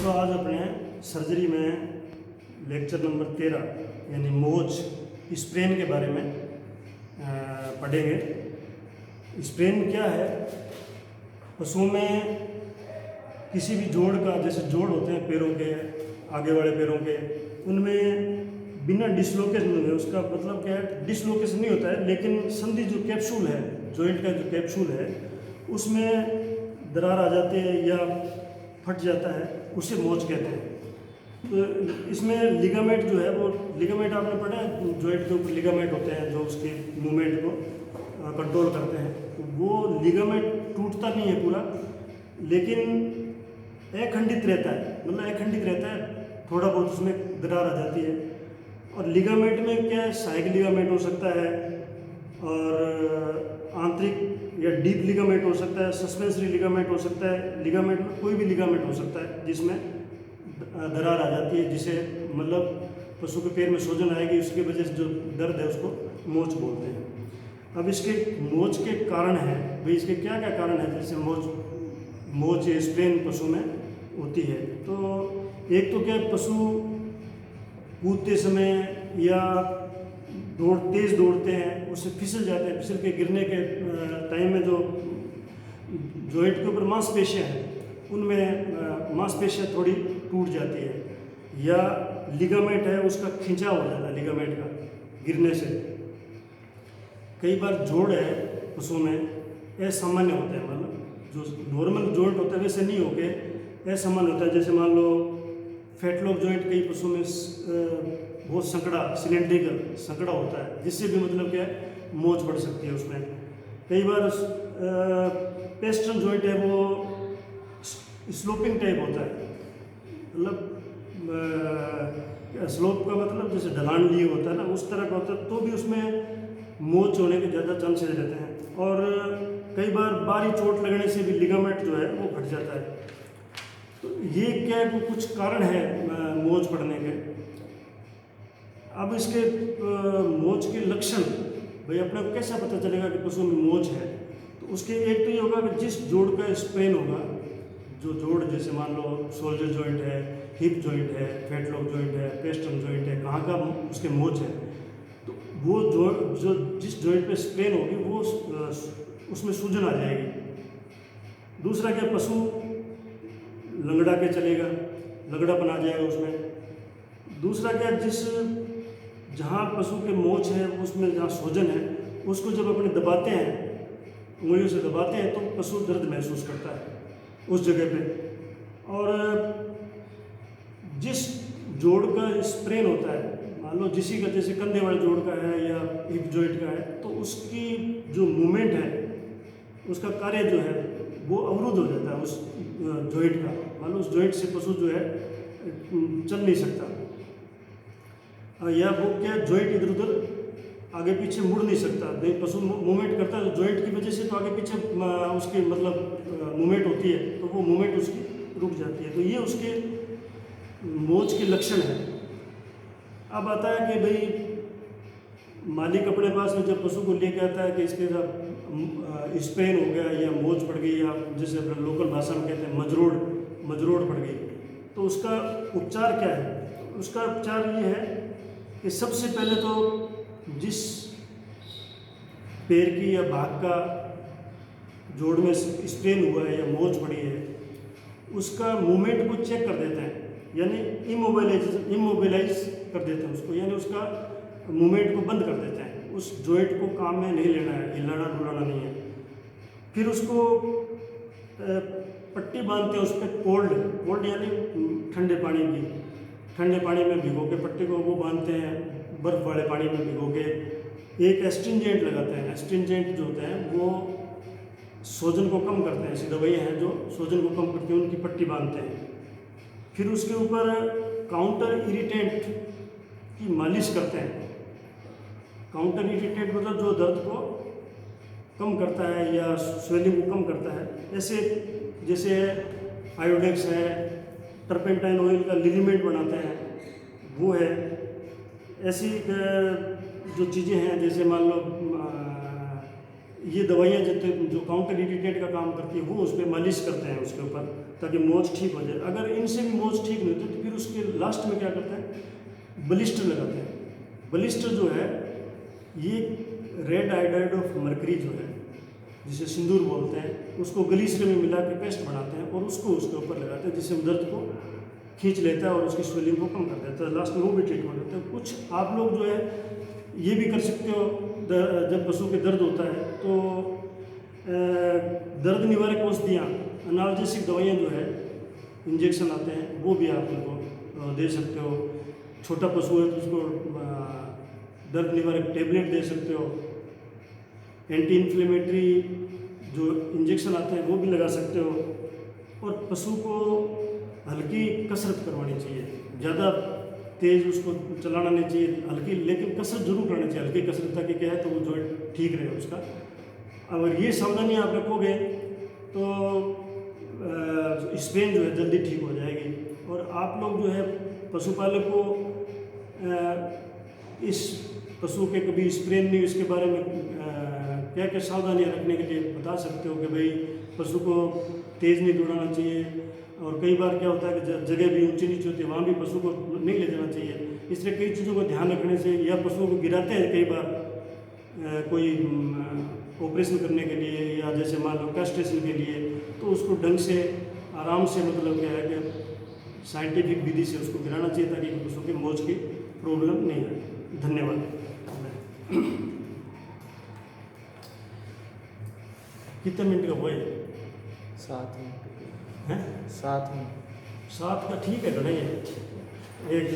दोस्तों, आज अपने सर्जरी में लेक्चर नंबर 13 यानी मोच स्प्रेन के बारे में पढ़ेंगे। स्प्रेन क्या है? पशुओं में किसी भी जोड़ का, जैसे जोड़ होते हैं पैरों के, आगे वाले पैरों के, उनमें बिना डिसलोकेशन हुए, उसका मतलब क्या है, डिसलोकेशन नहीं होता है, लेकिन संधि जो कैप्सूल है, जॉइंट का जो कैप्सूल है, उसमें दरार आ जाती है या फट जाता है, उसे मोच कहते हैं। तो इसमें लिगामेंट जो है, वो लिगामेंट आपने पढ़ा है, जॉइंट के ऊपर लिगामेंट होते हैं जो उसके मूवमेंट को कंट्रोल करते हैं। तो वो लिगामेंट टूटता नहीं है पूरा, लेकिन अखंडित रहता है, मतलब अखंडित रहता है, थोड़ा बहुत उसमें दरार आ जाती है। और लिगामेंट में क्या है, सहायक लिगामेंट हो सकता है, और आंतरिक या डीप लिगामेंट हो सकता है, सस्पेंसरी लिगामेंट हो सकता है। लिगामेंट में कोई भी लिगामेंट हो सकता है जिसमें दरार आ जाती है, जिसे मतलब पशु के पैर में सूजन आएगी, उसकी वजह से जो दर्द है उसको मोच बोलते हैं। अब इसके मोच के कारण हैं भाई, इसके क्या क्या कारण है जैसे मोच स्प्रेन पशु में होती है। तो एक तो क्या, पशु कूदते समय या तेज़ दौड़ते हैं, उससे फिसल जाते हैं, फिसल के गिरने के टाइम में जो जॉइंट के ऊपर मांसपेशियाँ हैं, उनमें मांसपेशियाँ थोड़ी टूट जाती है, या लिगामेंट है उसका खिंचाव हो जाता है, लिगामेंट का गिरने से। कई बार जोड़ है पशु में असामान्य होते हैं, मतलब जो नॉर्मल जॉइंट होता है वैसे नहीं होके असामान्य होता है। जैसे मान लो फैटलॉक जॉइंट कई पशु में बहुत संकड़ा, सिलेंड्रिकल संकड़ा होता है, जिससे भी मतलब क्या है, मोच बढ़ सकती है उसमें। कई बार पेस्टल जॉइंट है वो स्लोपिंग टाइप होता है, मतलब स्लोप का मतलब जैसे ढलान लिए होता है ना, उस तरह का होता है, तो भी उसमें मोच होने के ज़्यादा चांसेस रहते हैं। और कई बार बारी चोट लगने से भी लिगामेंट जो है वो फट जाता है। तो ये क्या है, कुछ कारण है मोच पड़ने के। अब इसके मोच के लक्षण भाई अपने को कैसा पता चलेगा कि पशु में मोच है? तो उसके एक तो ये होगा कि जिस जोड़ का स्प्रेन होगा, जो जोड़ जैसे मान लो शोल्डर जॉइंट है, हिप जॉइंट है, फैटलॉक जॉइंट है, पेस्टल जॉइंट है, कहाँ का उसके मोच है, तो वो जो जिस जॉइंट पे स्प्रेन होगी वो उसमें सूजन आ जाएगी। दूसरा क्या, पशु लंगड़ा के चलेगा, लंगड़ापन आ जाएगा उसमें। दूसरा क्या, जहाँ पशु के मोच है उसमें जहाँ सूजन है, उसको जब अपने दबाते हैं, उंगलियों से दबाते हैं, तो पशु दर्द महसूस करता है उस जगह पे। और जिस जोड़ का स्प्रेन होता है, मान लो किसी का जैसे कंधे वाले जोड़ का है या हिप जॉइंट का है, तो उसकी जो मूवमेंट है, उसका कार्य जो है वो अवरुद्ध हो जाता है उस जॉइंट का। मान लो उस जॉइंट से पशु जो है चल नहीं सकता, या वो क्या, जॉइंट इधर उधर आगे पीछे मुड़ नहीं सकता। नहीं, पशु मूवमेंट करता है जॉइंट की वजह से, तो आगे पीछे उसकी मतलब मूवमेंट होती है, तो वो मूवमेंट उसकी रुक जाती है। तो ये उसके मोच के लक्षण है। अब आता है कि भाई मालिक अपने पास में जब पशु को लेके आता है कि इसके साथ स्पेन हो गया या मोच पड़ गई, या जैसे अपने लोकल भाषा में कहते हैं मजरोड़ पड़ गई, तो उसका उपचार क्या है? उसका उपचार ये है कि सबसे पहले तो जिस पैर की या भाग का जोड़ में स्प्रेन हुआ है या मोच पड़ी है, उसका मूवमेंट को चेक कर देते हैं, यानी इमोबिलाइज कर देते हैं उसको, यानी उसका मूवमेंट को बंद कर देते हैं। उस जॉइंट को काम में नहीं लेना है, हिलाना डुलाना नहीं है। फिर उसको पट्टी बांधते हैं उस पर, कोल्ड यानी ठंडे पानी में भिगो के पट्टी को वो बांधते हैं, बर्फ़ वाले पानी में भिगो के। एक एस्ट्रिंजेंट लगाते हैं, एस्ट्रिंजेंट जो होते हैं वो सूजन को कम करते हैं, ऐसी दवाइयाँ हैं जो सूजन को कम करती हैं, उनकी पट्टी बांधते हैं। फिर उसके ऊपर काउंटर इरिटेंट की मालिश करते हैं। काउंटर इरिटेंट मतलब जो दर्द को कम करता है या स्वेलिंग को कम करता है, ऐसे जैसे आयोडेक्स है, टर्पेंटाइन ऑयल का लिगामेंट बनाते हैं, वो है। ऐसी जो चीज़ें हैं, जैसे मान लो ये दवाइयाँ जितने जो काउंटर इरिटेट का काम करती है वो उस पर मालिश करते हैं उसके ऊपर, ताकि मोच ठीक हो जाए। अगर इनसे भी मोच ठीक नहीं होती तो फिर उसके लास्ट में क्या करते हैं, ब्लिस्टर लगाते हैं। ब्लिस्टर जो है ये रेड आयोडाइड ऑफ मरकरी जो है, जिसे सिंदूर बोलते हैं, उसको ग्लिसरीन में मिला के पेस्ट बनाते हैं और उसको उसके ऊपर लगाते हैं, जिससे दर्द को खींच लेता है और उसकी स्वेलिंग को कम कर देता है। लास्ट में वो भी ट्रीटमेंट होता है। कुछ आप लोग जो है ये भी कर सकते हो, जब पशु के दर्द होता है तो दर्द निवारक औषधियाँ, एनाल्जेसिक दवाइयाँ जो है, इंजेक्शन आते हैं, वो भी आप उनको दे सकते हो। छोटा पशु है तो उसको दर्द निवारक टेबलेट दे सकते हो। एंटी इन्फ्लेमेटरी जो इंजेक्शन आते हैं वो भी लगा सकते हो। और पशु को हल्की कसरत करवानी चाहिए, ज़्यादा तेज़ उसको चलाना नहीं चाहिए, हल्की लेकिन कसरत जरूर करनी चाहिए। हल्की कसरत ताकि क्या है तो वो जो है ठीक रहे उसका। अगर ये सावधानी आप रखोगे तो स्पेन जो है जल्दी ठीक हो जाएगी। और आप लोग जो है पशुपालक को इस पशु के कभी स्प्रेन नहीं, इसके बारे में क्या क्या सावधानियाँ रखने के लिए बता सकते हो कि भाई पशु को तेज़ नहीं दौड़ाना चाहिए। और कई बार क्या होता है कि जगह भी ऊंची नीची होती है, वहाँ भी पशु को नहीं ले जाना चाहिए। इसलिए कई चीज़ों को ध्यान रखने से, या पशुओं को गिराते हैं कई बार कोई ऑपरेशन करने के लिए, या जैसे मान लो कैस्ट्रेशन के लिए, तो उसको ढंग से आराम से, मतलब क्या है कि साइंटिफिक विधि से उसको गिराना चाहिए, ताकि पशु की मौज की प्रॉब्लम नहीं आए। धन्यवाद। कितने मिनट का हुआ है? 7 मिनट हैं? 7 मिनट 7 का ठीक है, बढ़िया है। एक